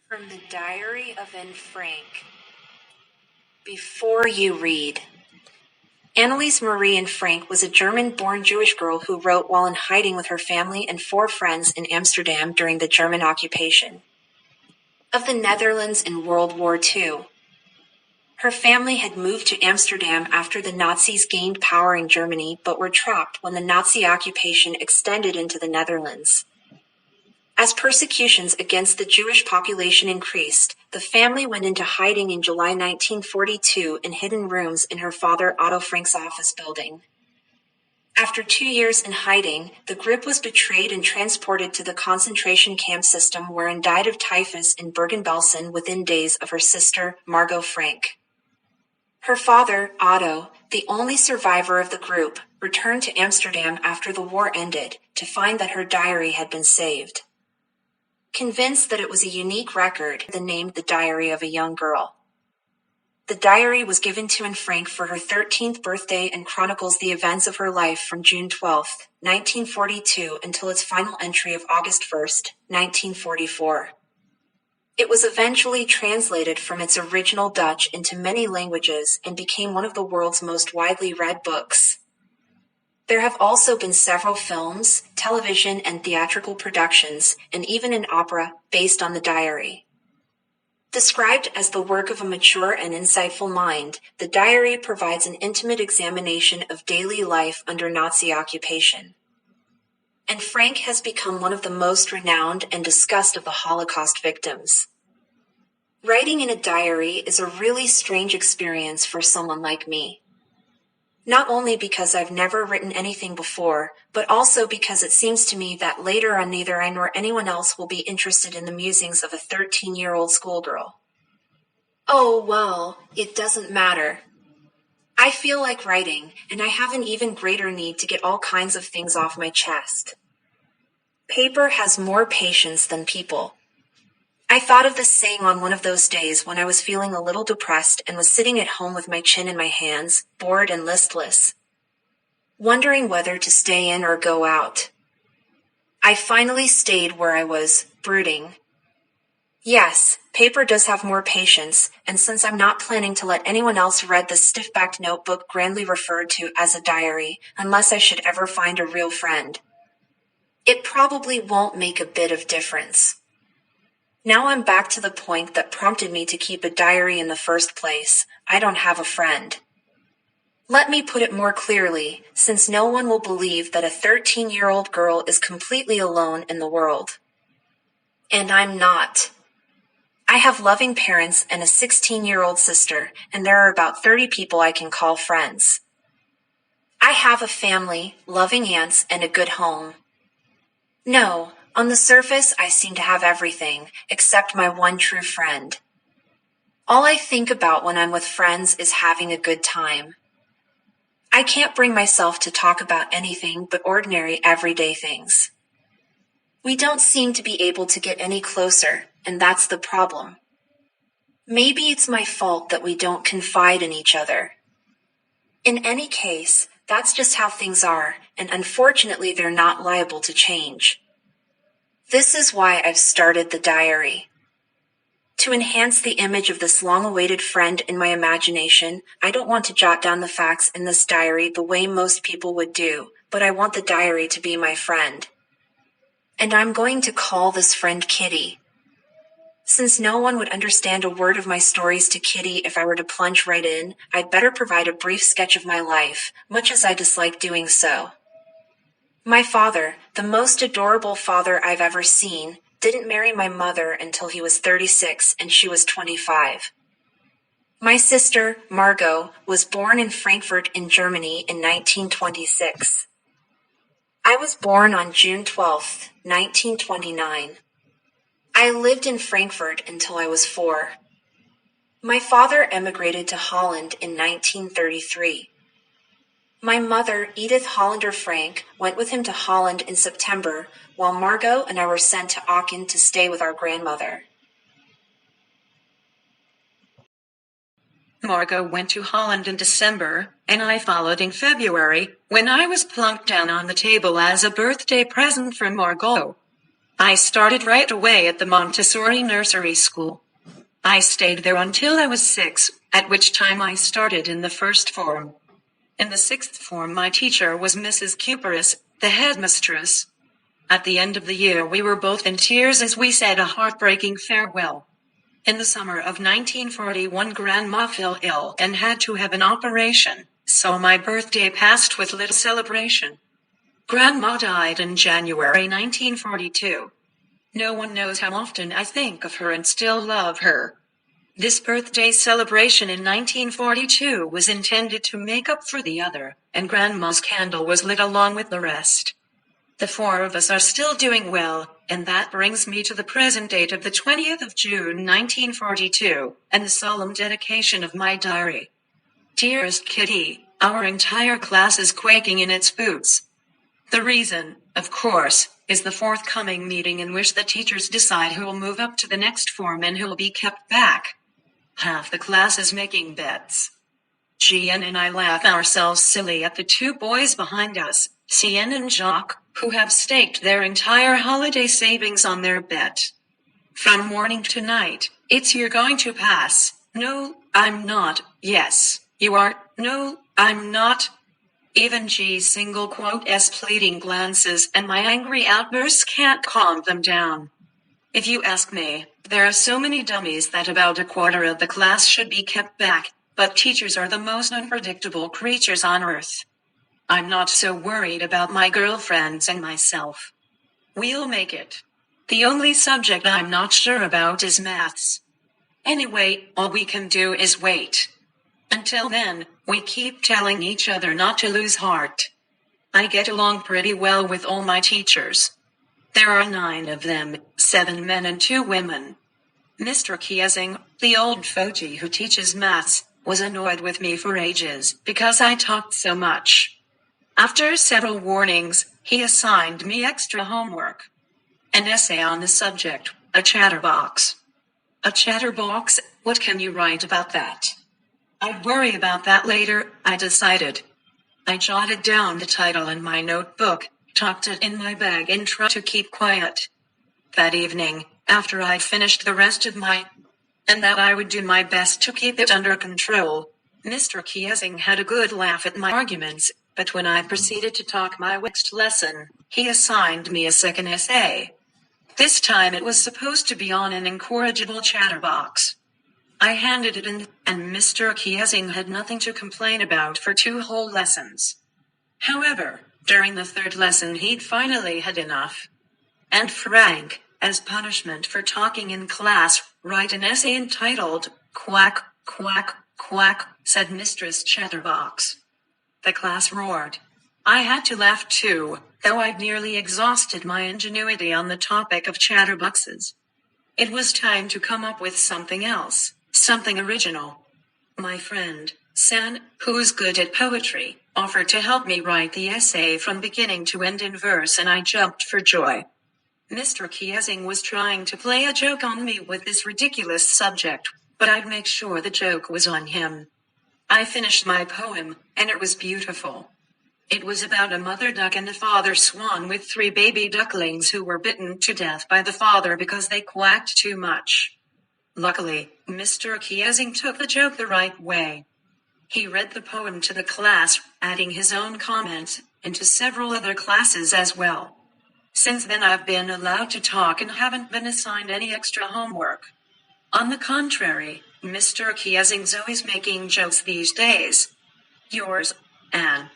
From the Diary of Anne Frank. Before you read. Anneliese Marie Anne Frank was a German-born Jewish girl who wrote while in hiding with her family and 4 friends in Amsterdam during the German occupation of the Netherlands in World War II. Her family had moved to Amsterdam after the Nazis gained power in Germany but were trapped when the Nazi occupation extended into the Netherlands. As persecutions against the Jewish population increased, the family went into hiding in July 1942 in hidden rooms in her father Otto Frank's office building. After 2 years in hiding, the group was betrayed and transported to the concentration camp system wherein died of typhus in Bergen-Belsen within days of her sister, Margot Frank. Her father, Otto, the only survivor of the group, returned to Amsterdam after the war ended to find that her diary had been saved. Convinced that it was a unique record, they named the Diary of a Young Girl. The diary was given to Anne Frank for her 13th birthday and chronicles the events of her life from June 12, 1942 until its final entry of August 1, 1944. It was eventually translated from its original Dutch into many languages and became one of the world's most widely read books. There have also been several films, television, and theatrical productions, and even an opera based on the diary. Described as the work of a mature and insightful mind, the diary provides an intimate examination of daily life under Nazi occupation. Anne Frank has become one of the most renowned and discussed of the Holocaust victims. Writing in a diary is a really strange experience for someone like me. Not only because I've never written anything before, but also because it seems to me that later on neither I nor anyone else will be interested in the musings of a 13-year-old schoolgirl. Oh, well, it doesn't matter. I feel like writing, and I have an even greater need to get all kinds of things off my chest. Paper has more patience than people. I thought of this saying on one of those days when I was feeling a little depressed and was sitting at home with my chin in my hands, bored and listless, wondering whether to stay in or go out. I finally stayed where I was, brooding. Yes, paper does have more patience, and since I'm not planning to let anyone else read the stiff-backed notebook grandly referred to as a diary, unless I should ever find a real friend, it probably won't make a bit of difference. Now I'm back to the point that prompted me to keep a diary in the first place. I don't have a friend. Let me put it more clearly, since no one will believe that a 13-year-old girl is completely alone in the world. And I'm not. I have loving parents and a 16-year-old sister, and there are about 30 people I can call friends. I have a family, loving aunts, and a good home. No, on the surface I seem to have everything, except my one true friend. All I think about when I'm with friends is having a good time. I can't bring myself to talk about anything but ordinary everyday things. We don't seem to be able to get any closer, and that's the problem. Maybe it's my fault that we don't confide in each other. In any case, that's just how things are, and unfortunately they're not liable to change. This is why I've started the diary. To enhance the image of this long-awaited friend in my imagination, I don't want to jot down the facts in this diary the way most people would do, but I want the diary to be my friend. And I'm going to call this friend Kitty. Since no one would understand a word of my stories to Kitty if I were to plunge right in, I'd better provide a brief sketch of my life, much as I dislike doing so. My father, the most adorable father I've ever seen, didn't marry my mother until he was 36 and she was 25. My sister, Margot, was born in Frankfurt in Germany in 1926. I was born on June 12, 1929. I lived in Frankfurt until I was 4. My father emigrated to Holland in 1933. My mother, Edith Hollander Frank, went with him to Holland in September, while Margot and I were sent to Aachen to stay with our grandmother. Margot went to Holland in December, and I followed in February, when I was plunked down on the table as a birthday present from Margot. I started right away at the Montessori nursery school. I stayed there until I was 6, at which time I started in the first form. In the 6th form, my teacher was Mrs. Cuperis, the headmistress. At the end of the year, we were both in tears as we said a heartbreaking farewell. In the summer of 1941, Grandma fell ill and had to have an operation, so my birthday passed with little celebration. Grandma died in January 1942. No one knows how often I think of her and still love her. This birthday celebration in 1942 was intended to make up for the other, and Grandma's candle was lit along with the rest. The 4 of us are still doing well, and that brings me to the present date of the 20th of June 1942, and the solemn dedication of my diary. Dearest Kitty, our entire class is quaking in its boots. The reason, of course, is the forthcoming meeting in which the teachers decide who will move up to the next form and who will be kept back. Half the class is making bets. Gian and I laugh ourselves silly at the 2 boys behind us, Cien and Jacques, who have staked their entire holiday savings on their bet. From morning to night, it's "You're going to pass." "No, I'm not." "Yes, you are." "No, I'm not." Even G's single quote S pleading glances and my angry outbursts can't calm them down. If you ask me, there are so many dummies that about a quarter of the class should be kept back, but teachers are the most unpredictable creatures on earth. I'm not so worried about my girlfriends and myself. We'll make it. The only subject I'm not sure about is maths. Anyway, all we can do is wait. Until then, we keep telling each other not to lose heart. I get along pretty well with all my teachers. There are 9 of them, 7 men and 2 women. Mr. Kiesing, the old fogey who teaches maths, was annoyed with me for ages because I talked so much. After several warnings, he assigned me extra homework. An essay on the subject, a chatterbox. A chatterbox? What can you write about that? I'd worry about that later, I decided. I jotted down the title in my notebook, tucked it in my bag and tried to keep quiet. That evening, after I'd finished the rest of and that I would do my best to keep it under control, Mr. Kiesing had a good laugh at my arguments, but when I proceeded to talk my next lesson, he assigned me a second essay. This time it was supposed to be on an incorrigible chatterbox. I handed it in, and Mr. Kiesing had nothing to complain about for 2 whole lessons. However, during the 3rd lesson he'd finally had enough. And Frank, as punishment for talking in class, write an essay entitled, "Quack, Quack, Quack," said Mistress Chatterbox. The class roared. I had to laugh too, though I'd nearly exhausted my ingenuity on the topic of chatterboxes. It was time to come up with something else, something original. My friend, San, who's good at poetry, offered to help me write the essay from beginning to end in verse, and I jumped for joy. Mr. Kiesing was trying to play a joke on me with this ridiculous subject, but I'd make sure the joke was on him. I finished my poem, and it was beautiful. It was about a mother duck and a father swan with 3 baby ducklings who were bitten to death by the father because they quacked too much. Luckily, Mr. Kiesing took the joke the right way. He read the poem to the class, adding his own comments, and to several other classes as well. Since then I've been allowed to talk and haven't been assigned any extra homework. On the contrary, Mr. Kiesing's always making jokes these days. Yours, Anne.